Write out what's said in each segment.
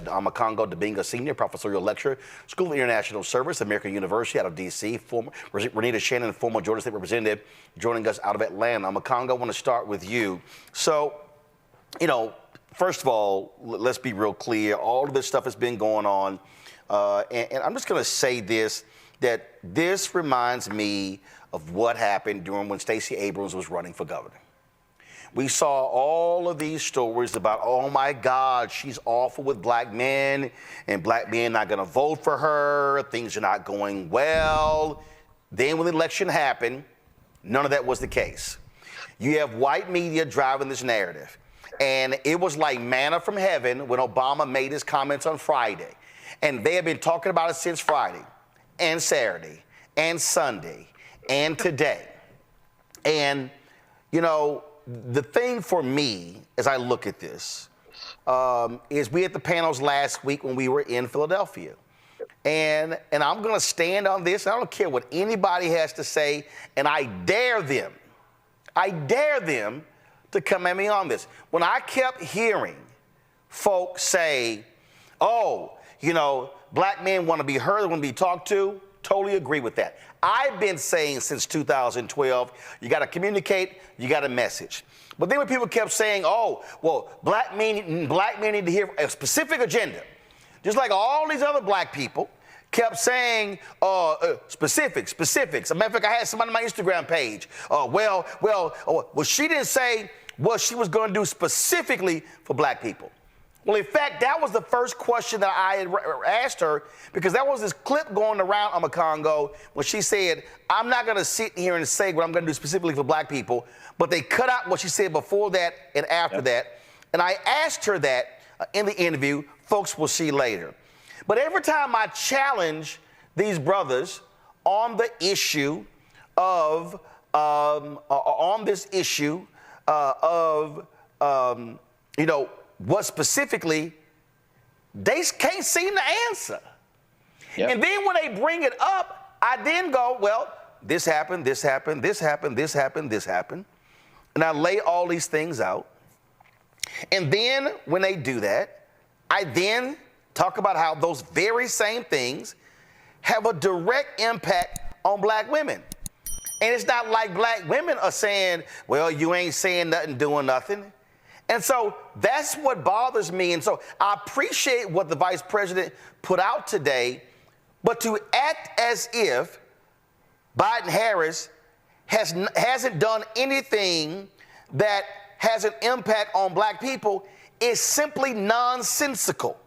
Dr. Amakongo Debunking, Senior Professorial Lecturer, School of International Service, American University out of D.C. Former Renita Shannon, former Georgia State Representative, joining us out of Atlanta. Amakongo, I want to start with you. So, first of all, let's be real clear. All of this stuff has been going on. And I'm just going to say this, that this reminds me of what happened during when Stacey Abrams was running for governor. We saw all of these stories about, oh my God, she's awful with black men and black men not going to vote for her. Things are not going well. Then when the election happened, none of that was the case. You have white media driving this narrative. And it was like manna from heaven when Obama made his comments on Friday. And they have been talking about it since Friday and Saturday and Sunday and today. And, the thing for me, as I look at this, is we had the panels last week when we were in Philadelphia. And I'm going to stand on this. I don't care what anybody has to say. And I dare them to come at me on this. When I kept hearing folks say, oh, black men want to be heard, want to be talked to, totally agree with that. I've been saying since 2012, you got to communicate, you got to message. But then when people kept saying, oh, well, black men need to hear a specific agenda, just like all these other black people kept saying specifics. As a matter of fact, I had somebody on my Instagram page. Well, she didn't say what she was going to do specifically for black people. Well, in fact, that was the first question that I had asked her, because there was this clip going around on Congo when she said, I'm not going to sit here and say what I'm going to do specifically for black people, but they cut out what she said before that and after that. And I asked her that in the interview. Folks will see later. But every time I challenge these brothers on the issue of, what specifically, they can't seem to answer. Yep. And then when they bring it up, I then go, well, this happened. And I lay all these things out. And then when they do that, I then talk about how those very same things have a direct impact on black women. And it's not like black women are saying, well, you ain't saying nothing, doing nothing. And so that's what bothers me. And so I appreciate what the vice president put out today, but to act as if Biden-Harris hasn't done anything that has an impact on black people is simply nonsensical.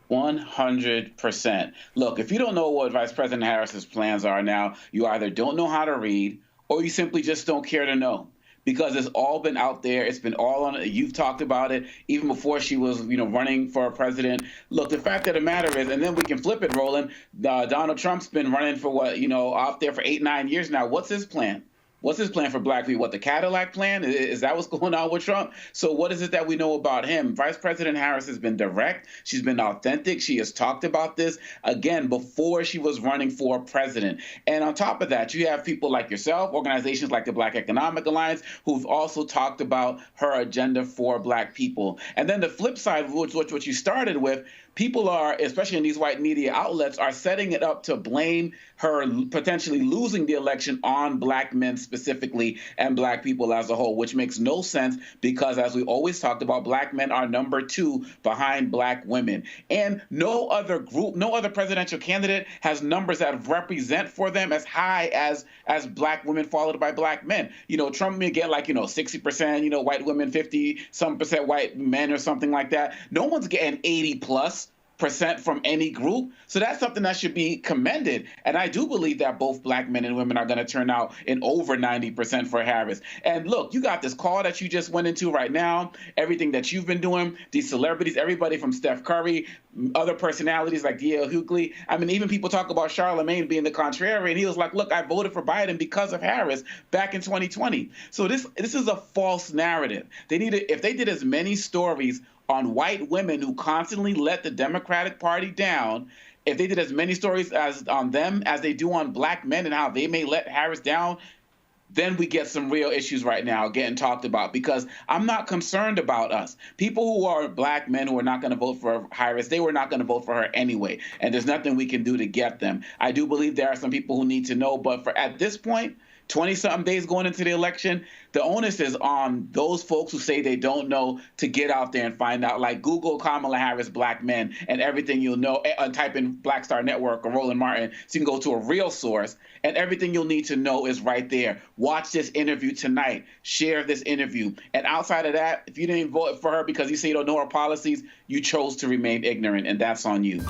100%. Look, if you don't know what Vice President Harris's plans are now, you either don't know how to read or you simply just don't care to know. Because it's all been out there. It's been all on. You've talked about it even before she was, running for president. Look, the fact of the matter is, and then we can flip it, Roland. Donald Trump's been running for out there for 8-9 years now. What's his plan? What's his plan for black people? What, the Cadillac plan? Is that what's going on with Trump? So what is it that we know about him? Vice President Harris has been direct. She's been authentic. She has talked about this, again, before she was running for president. And on top of that, you have people like yourself, organizations like the Black Economic Alliance, who've also talked about her agenda for black people. And then the flip side, which what you started with, people are, especially in these white media outlets, are setting it up to blame her potentially losing the election on black men specifically and black people as a whole, which makes no sense because, as we always talked about, black men are number 2 behind black women. And no other group, no other presidential candidate has numbers that represent for them as high as black women followed by black men. Trump may get 60%, white women, 50-some% white men or something like that. No one's getting 80+% from any group. So that's something that should be commended. And I do believe that both black men and women are going to turn out in over 90% for Harris. And look, you got this call that you just went into right now, everything that you've been doing, these celebrities, everybody from Steph Curry, other personalities like D.L. Hughley. I mean, even people talk about Charlamagne being the contrary. And he was like, look, I voted for Biden because of Harris back in 2020. So this is a false narrative. If they did as many stories on white women who constantly let the Democratic Party down, if they did as many stories on them as they do on black men and how they may let Harris down, then we get some real issues right now getting talked about, because I'm not concerned about us. People who are black men who are not going to vote for Harris, they were not going to vote for her anyway, and there's nothing we can do to get them. I do believe there are some people who need to know, but for at this point, 20-something days going into the election, the onus is on those folks who say they don't know to get out there and find out. Like, Google Kamala Harris black men and everything you'll know. Type in Black Star Network or Roland Martin so you can go to a real source, and everything you'll need to know is right there. Watch this interview tonight. Share this interview. And outside of that, if you didn't vote for her because you say you don't know her policies, you chose to remain ignorant, and that's on you.